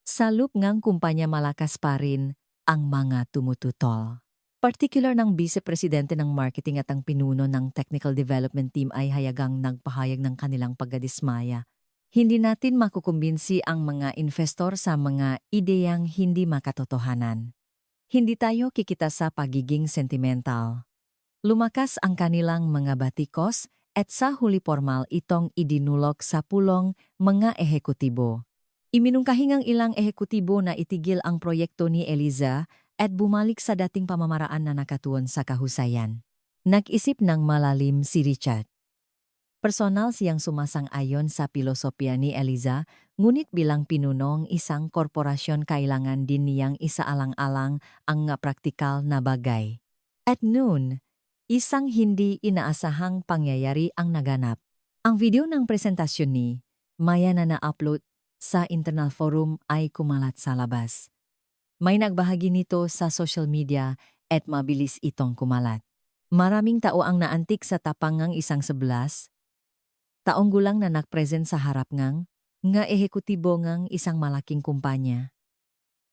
Sa loob ng kumpanya, malakas pa rin ang mga tumututol. Partikular ng Vice-Presidente ng Marketing at ang pinuno ng Technical Development Team ay hayagang nagpahayag ng kanilang pagdadismaya Hindi natin makukumbinsi ang mga investor sa mga ideyang hindi makatotohanan. Hindi tayo kikita sa pagiging sentimental. Lumakas ang kanilang mga batikos at sa huli formal itong idinulog sa pulong mga ehekutibo. Iminungkahingang ilang ehekutibo na itigil ang proyekto ni Eliza at bumalik sa dating pamamaraan na nakatuon sa kahusayan. Nag-isip ng malalim si Richard. Personal siyang sumasang-ayon sa pilosopiya ni Eliza, ngunit bilang pinunong isang korporasyon kailangan din niyang isaalang-alang ang praktikal na bagay. At noon, isang hindi inaasahang pangyayari ang naganap. Ang video ng presentasyon ni Maya na na-upload sa internal forum ay kumalat sa labas. May nagbahagi nito sa social media at mabilis itong kumalat. Maraming tao ang naantik sa tapangang 11 taong gulang na nagpresent sa harap nga ehekutibo ngang isang malaking kumpanya.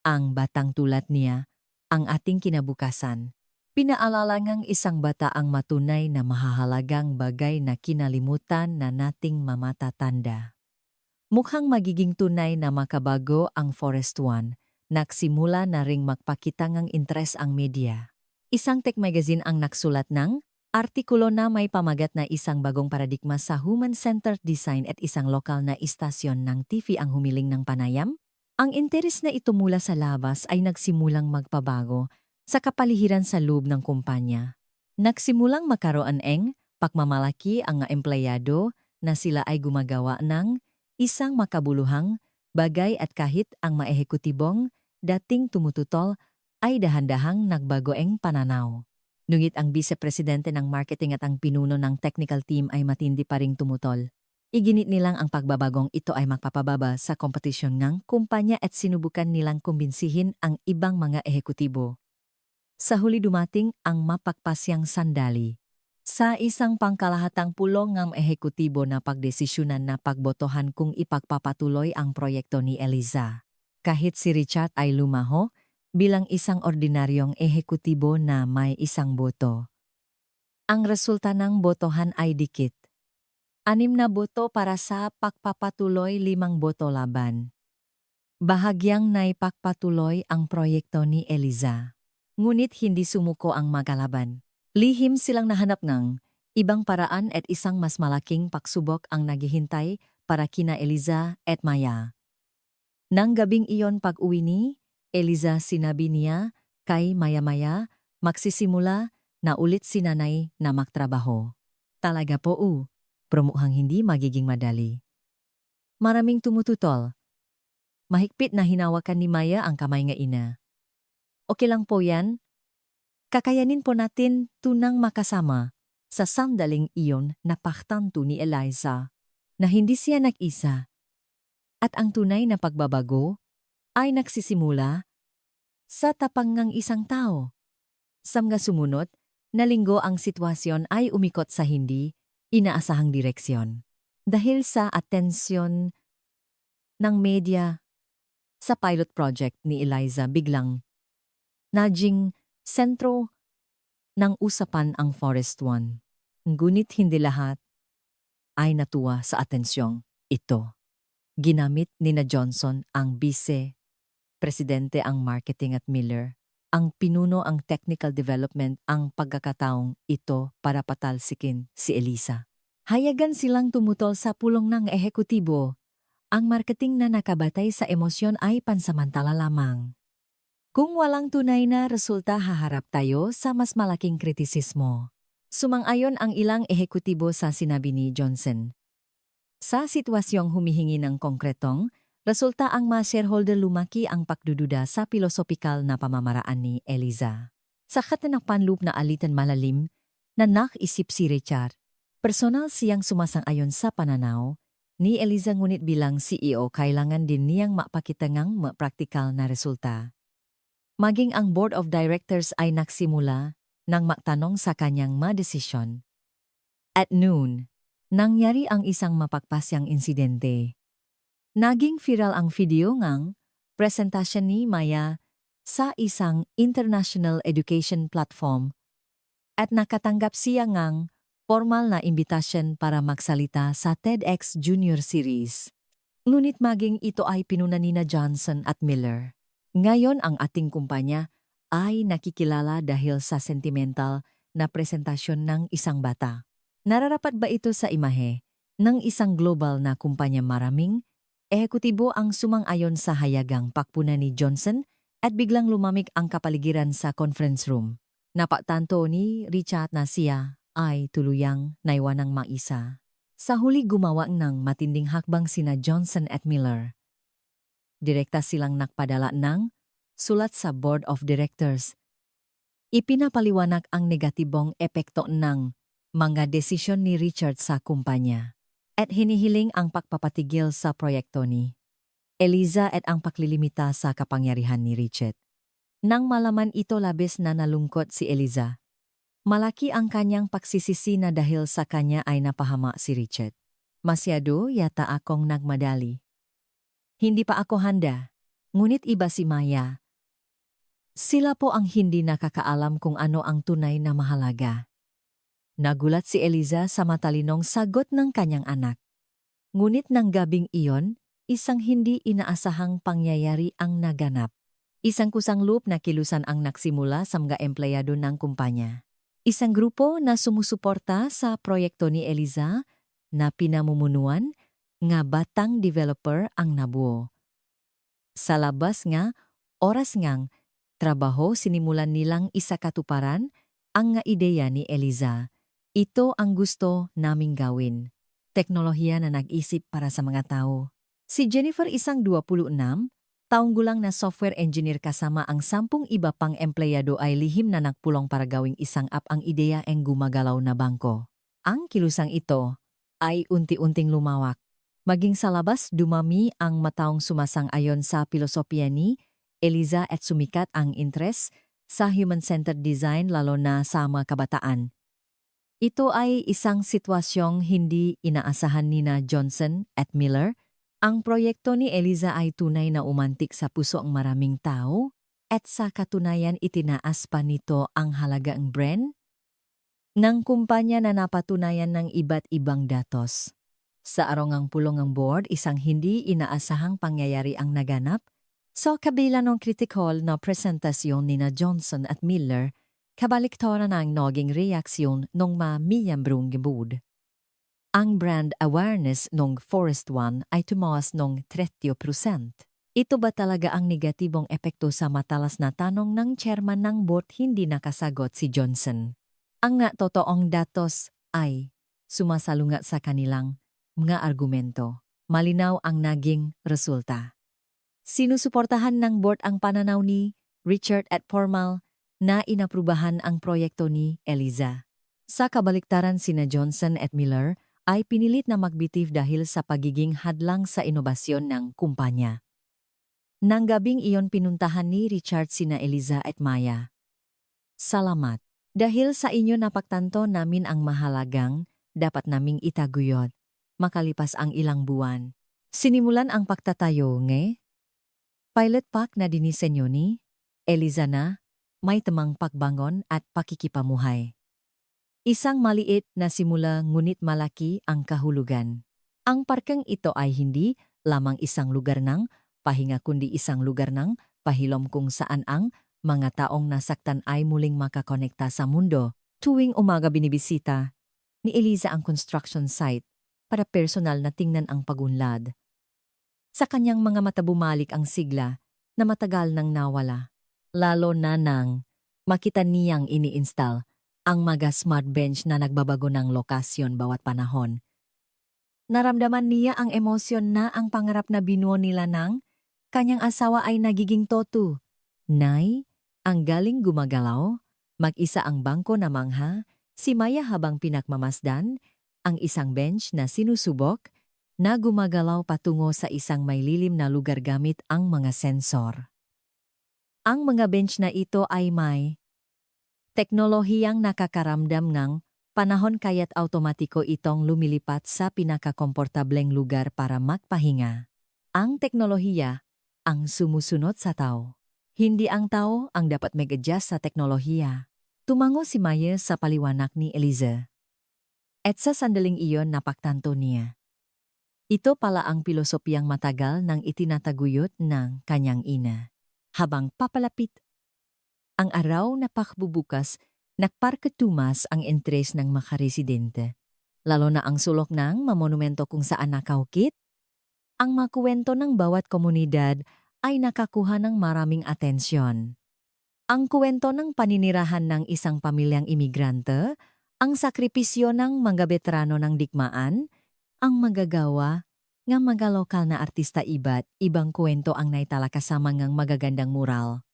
Ang batang tulad niya, ang ating kinabukasan. Pinaalala ngang isang bata ang matunay na mahahalagang bagay na kinalimutan na nating mamatatanda. Mukhang magiging tunay na makabago ang Forest One, nagsimula na ring magpakita ngang interes ang media. Isang tech magazine ang naksulat ng artikulo na may pamagat na isang bagong paradigma sa human-centered design at isang lokal na istasyon ng TV ang humiling ng panayam. Ang interes na ito mula sa labas ay nagsimulang magpabago sa kapaligiran sa loob ng kumpanya. Nagsimulang makaroon pagmamalaki ang empleyado na sila ay gumagawa ng isang makabuluhang bagay at kahit ang maehekutibong dating tumututol ay dahan-dahang nagbago pananaw. Ngunit ang vice-presidente ng marketing at ang pinuno ng technical team ay matindi pa ring tumutol. Iginit nilang ang pagbabagong ito ay magpapababa sa kompetisyon ng kumpanya at sinubukan nilang kumbinsihin ang ibang mga ehekutibo. Sa huli dumating ang mapagpasyang sandali. Sa isang pangkalahatang pulong ng ehekutibo na pagdesisyonan na pagbotohan kung ipagpapatuloy ang proyekto ni Eliza. Kahit si Richard ay lumaho bilang isang ordinaryong ehekutibo na may isang boto. Ang resulta ng botohan ay dikit. 6 na boto para sa pagpapatuloy, 5 boto laban. Bahagyang naipagpatuloy ang proyekto ni Eliza. Ngunit hindi sumuko ang magkalaban. Lihim silang nahanap ng ibang paraan at isang mas malaking pagsubok ang naghihintay para kina Eliza at Maya. Nang gabing iyon pag-uwi ni Eliza, sinabi niya kay Maya, magsisimula na ulit si nanay na magtrabaho. Talaga po promukhang hindi magiging madali. Maraming tumututol. Mahigpit na hinawakan ni Maya ang kamay nga ina. Okay lang po yan. Kakayanin po natin tunang makasama sa sandaling iyon na paktanto ni Eliza na hindi siya nag-isa. At ang tunay na pagbabago ay nagsisimula sa tapangang isang tao. Sa mga sumunod na linggo ang sitwasyon ay umikot sa hindi inaasahang direksyon. Dahil sa atensyon ng media sa pilot project ni Eliza, biglang naging sentro ng usapan ang Forest One. Ngunit hindi lahat ay natuwa sa atensyong ito. Ginamit ni Johnson ang vice-presidente ang marketing at Miller, ang pinuno ang technical development ang pagkakataong ito para patalsikin si Eliza. Hayagan silang tumutol sa pulong ng ehekutibo. Ang marketing na nakabatay sa emosyon ay pansamantala lamang. Kung walang tunay na resulta, haharap tayo sa mas malaking kritisismo. Sumang-ayon ang ilang ehekutibo sa sinabi ni Johnson. Sa sitwasyong humihingi ng konkretong resulta ang mga shareholder, lumaki ang pagdududa sa pilosopikal na pamamaraan ni Eliza. Sa katanakpan na alitan malalim na nakisip si Richard. Personal siyang sumasang-ayon sa pananaw ni Eliza, ngunit bilang CEO kailangan din niyang mapakita ngang praktikal na resulta. Maging ang board of directors ay nagsimula nang magtanong sa kanyang desisyon. At noon, nangyari ang isang mapagpasyang insidente. Naging viral ang video ngang presentasyon ni Maya sa isang international education platform at nakatanggap siya ngang formal na imbitasyon para magsalita sa TEDx Junior Series. Ngunit maging ito ay pinuna nina Johnson at Miller. Ngayon ang ating kumpanya ay nakikilala dahil sa sentimental na presentasyon ng isang bata. Nararapat ba ito sa imahe ng isang global na kumpanya? Maraming ehekutibo ang sumang-ayon sa hayagang pakpuna ni Johnson at biglang lumamig ang kapaligiran sa conference room. Napatanto ni Richard na siya ay tuluyang naiwanang maisa. Sa huli gumawa ng matinding hakbang sina Johnson at Miller. Direkta silang nakpadala ng sulat sa Board of Directors. Ipinapaliwanag ang negatibong epekto ng mga desisyon ni Richard sa kumpanya at hinihiling ang pagpapatigil sa proyekto ni Eliza at ang paglilimita sa kapangyarihan ni Richard. Nang malaman ito, labis na nalungkot si Eliza. Malaki ang kanyang pagsisisi na dahil sa kanya ay napahama si Richard. Masyado yata akong nagmadali. Hindi pa ako handa. Ngunit iba si Maya. Sila po ang hindi nakakaalam kung ano ang tunay na mahalaga. Nagulat si Eliza sa matalinong sagot ng kanyang anak. Ngunit nang gabing iyon, isang hindi inaasahang pangyayari ang naganap. Isang kusang loop na kilusan ang nagsimula sa mga empleyado ng kumpanya. Isang grupo na sumusuporta sa proyekto ni Eliza na pinamumunuan nga batang developer ang nabuo. Sa labas nga, oras ngang trabaho sinimulan nilang isakatuparan ang nga ideya ni Eliza. Ito ang gusto naming gawin. Teknolohiya na nag-isip para sa mga tao. Si Jennifer, isang 26 taong gulang na software engineer kasama ang 10 iba pang empleyado ay lihim na nagpulong para gawing isang app ang ideya ng gumagalaw na bangko. Ang kilusang ito ay unti-unting lumawak. Maging sa labas, dumami ang mataong sumasang-ayon sa filosofiya ni Eliza at sumikat ang interes sa human-centered design lalo na sa mga kabataan. Ito ay isang sitwasyong hindi inaasahan nina Johnson at Miller. Ang proyekto ni Eliza ay tunay na umantik sa puso ang maraming tao at sa katunayan itinaas pa nito ang halagang brand ng kumpanya na napatunayan ng iba't ibang datos. Sa arongang pulong ng board, isang hindi inaasahang pangyayari ang naganap. Sa kabila ng kritikal na presentasyon nina Johnson at Miller, kabaliktaran ang naging reaksyon ng mga miyembrong board. Ang brand awareness ng Forest One ay tumaas ng 30%. Ito ba talaga ang negatibong epekto sa matalas na tanong ng chairman ng board? Hindi nakasagot si Johnson. Ang nga totoong datos ay sumasalungat sa kanilang mga argumento. Malinaw ang naging resulta. Sinusuportahan ng board ang pananaw ni Richard at formal na inaprubahan ang proyekto ni Eliza. Sa kabaliktaran, sina Johnson at Miller ay pinilit na magbitiw dahil sa pagiging hadlang sa inobasyon ng kumpanya. Nang gabing iyon, pinuntahan ni Richard sina Eliza at Maya. Salamat. Dahil sa inyo napagtanto namin ang mahalagang dapat naming itaguyod. Makalipas ang ilang buwan, sinimulan ang pagtatayo pilot pack na dinisenyo ni Eliza na may tamang pagbangon at pakikipamuhay. Isang maliit na simula ngunit malaki ang kahulugan. Ang parkeng ito ay hindi lamang isang lugar ng pahinga kundi isang lugar ng pahilom kung saan ang mga taong nasaktan ay muling makakonekta sa mundo. Tuwing umaga binibisita ni Eliza ang construction site para personal na tingnan ang pagunlad. Sa kanyang mga mata bumalik ang sigla na matagal nang nawala. Lalo na nang makita niyang ini-install ang mga smart bench na nagbabago ng lokasyon bawat panahon. Naramdaman niya ang emosyon na ang pangarap na binuo nila ng kanyang asawa ay nagiging totoo. Nay, ang galing gumagalaw, mag-isa ang bangko na mangha, si Maya habang pinagmamasdan, ang isang bench na sinusubok, na gumagalaw patungo sa isang may lilim na lugar gamit ang mga sensor. Ang mga bench na ito ay may teknolohiyang nakakaramdam ng panahon kaya't automatiko itong lumilipat sa pinakakomportableng lugar para magpahinga. Ang teknolohiya ang sumusunod sa tao. Hindi ang tao ang dapat mag-adjust sa teknolohiya. Tumango si Maya sa paliwanag ni Eliza. At sa sandaling iyon napagtanto niya Ito pala ang pilosopiyang matagal nang itinataguyod ng kanyang ina. Habang papalapit ang araw na pakbubukas, nagparketumas ang entres ng mga residente. Lalo na ang sulok ng mamonumento kung saan nakahukit. Ang makuwento ng bawat komunidad ay nakakuha ng maraming atensyon. Ang kuwento ng paninirahan ng isang pamilyang imigrante, ang sakripisyo ng mga veterano ng digmaan, ang magagawa ng mga lokal na artista iba't ibang kuwento ang naitala kasama ng magagandang mural.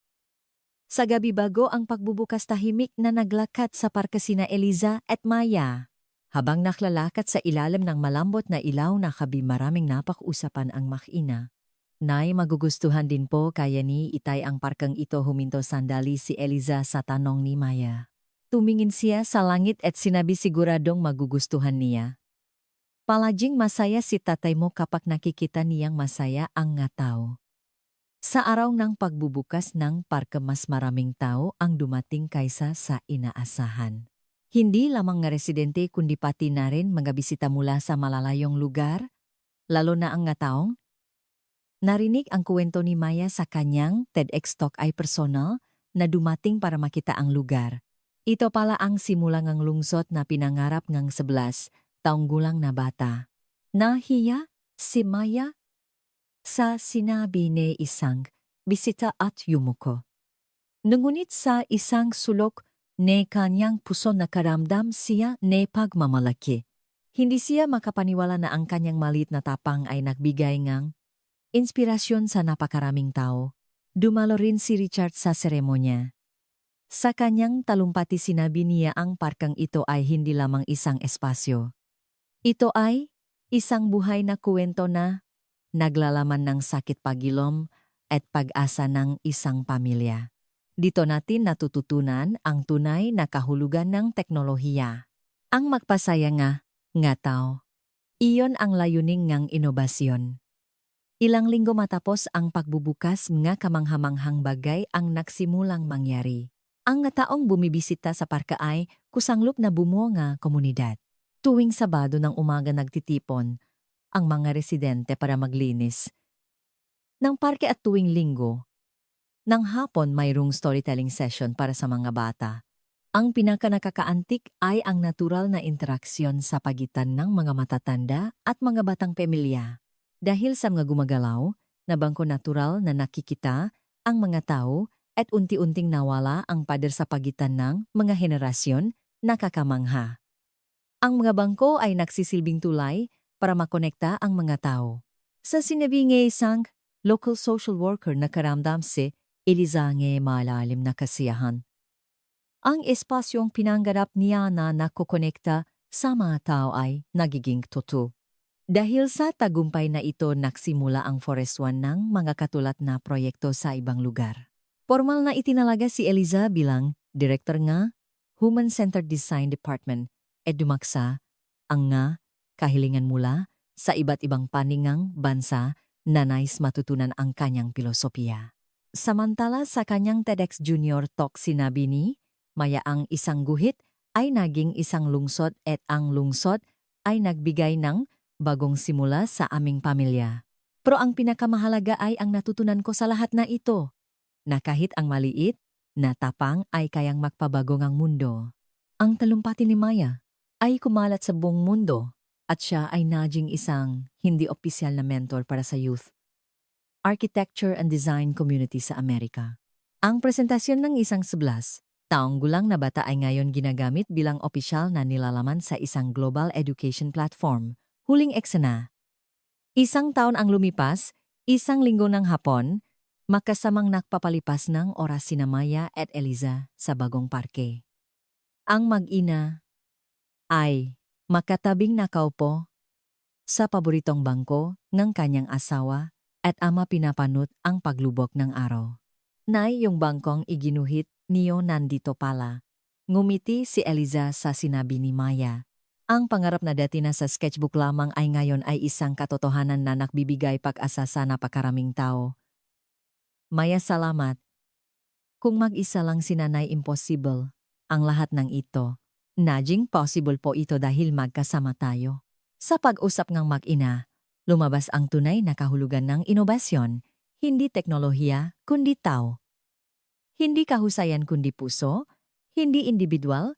Sa gabi bago ang pagbubukas tahimik na naglakat sa parke sina Eliza at Maya. Habang naklalakat sa ilalim ng malambot na ilaw na kabi maraming napak-usapan ang makina. Nay, magugustuhan din po kaya ni Itay ang parkang ito, huminto sandali si Eliza sa tanong ni Maya. Tumingin siya sa langit at sinabi siguradong magugustuhan niya. Palaging masaya si tatay mo kapag nakikita niyang masaya ang nga tao. Sa araw ng pagbubukas ng parke mas maraming tao ang dumating kaysa sa inaasahan. Hindi lamang nga residente kundi pati na rin mga bisita mula sa malalayong lugar, lalo na ang nga taong. Narinig ang kuwento ni Maya sa kanyang TEDx talk ay personal na dumating para makita ang lugar. Ito pala ang simula ng lungsod na pinangarap ng 11 taong gulang na bata. Nahiya si Maya sa sinabi ni isang bisita at yumuko. Ngunit sa isang sulok ne kanyang puso nakaramdam siya ne pagmamalaki. Hindi siya makapaniwala na ang kanyang maliit na tapang ay nagbigay ng inspirasyon sa napakaraming tao. Dumalo rin si Richard sa seremonya. Sa kanyang talumpati sinabi niya ang parkang ito ay hindi lamang isang espasyo. Ito ay isang buhay na kuwento na naglalaman ng sakit pagilom at pag-asa ng isang pamilya. Dito natin natututunan ang tunay na kahulugan ng teknolohiya. Ang magpasaya nga tao. Iyon ang layuning ng inobasyon. Ilang linggo matapos ang pagbubukas nga kamanghamanghang bagay ang nagsimulang mangyari. Ang nga taong bumibisita sa parke ay kusanglop na bumuo nga komunidad. Tuwing Sabado ng umaga nagtitipon ang mga residente para maglinis ng parke at tuwing Linggo, nang hapon mayroong storytelling session para sa mga bata. Ang pinakanakakaantik ay ang natural na interaksyon sa pagitan ng mga matatanda at mga batang pamilya. Dahil sa mga gumagalaw na bangko natural na nakikita ang mga tao at unti-unting nawala ang pader sa pagitan ng mga henerasyon, nakakamangha. Ang mga bangko ay nagsisilbing tulay para makonekta ang mga tao. Sa sinabi ng isang local social worker na karamdam si Eliza ng malalim na kasiyahan. Ang espasyong pinangarap niya na nakokonekta sa mga tao ay nagiging totoo. Dahil sa tagumpay na ito nagsimula ang Forest One ng mga katulad na proyekto sa ibang lugar. Formal na itinalaga si Eliza bilang Director nga Human-Centered Design Department at dumaksa ang nga kahilingan mula sa iba't ibang paningang bansa na nais matutunan ang kanyang pilosopiya. Samantala sa kanyang TEDx Junior Talk sinabi ni Maya ang isang guhit ay naging isang lungsod at ang lungsod ay nagbigay ng bagong simula sa aming pamilya. Pero ang pinakamahalaga ay ang natutunan ko sa lahat na ito, na kahit ang maliit na tapang ay kayang magpabago ng mundo. Ang talumpati ni Maya ay kumalat sa buong mundo at siya ay naging isang hindi opisyal na mentor para sa youth architecture and design community sa Amerika. Ang presentasyon ng isang 11 taong gulang na bata ay ngayon ginagamit bilang opisyal na nilalaman sa isang global education platform. Huling eksena. Isang taon ang lumipas, isang linggo ng hapon, makasamang nakpapalipas ng oras sina Maya at Eliza sa bagong parke. Ang mag-ina ay makatabing nakaupo sa paboritong bangko ng kanyang asawa at ama pinapanot ang paglubok ng araw. Nay, yung bangkong iginuhit niyo nandito pala. Ngumiti si Eliza sa sinabi ni Maya. Ang pangarap na dati na sa sketchbook lamang ay ngayon ay isang katotohanan na nagbibigay pag-asa sa napakaraming tao. Maya, salamat. Kung mag-isa lang si Nanay impossible ang lahat ng ito. Naging possible po ito dahil magkasama tayo. Sa pag-usap ng mag-ina, Lumabas ang tunay na kahulugan ng inobasyon, hindi teknolohiya kundi tao. Hindi kahusayan kundi puso, hindi individual,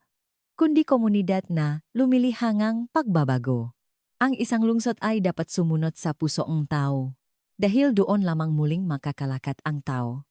kundi komunidad na lumilihangang pagbabago. Ang isang lungsod ay dapat sumunod sa pusoong tao. Dahil doon lamang muling makakalakat ang tao.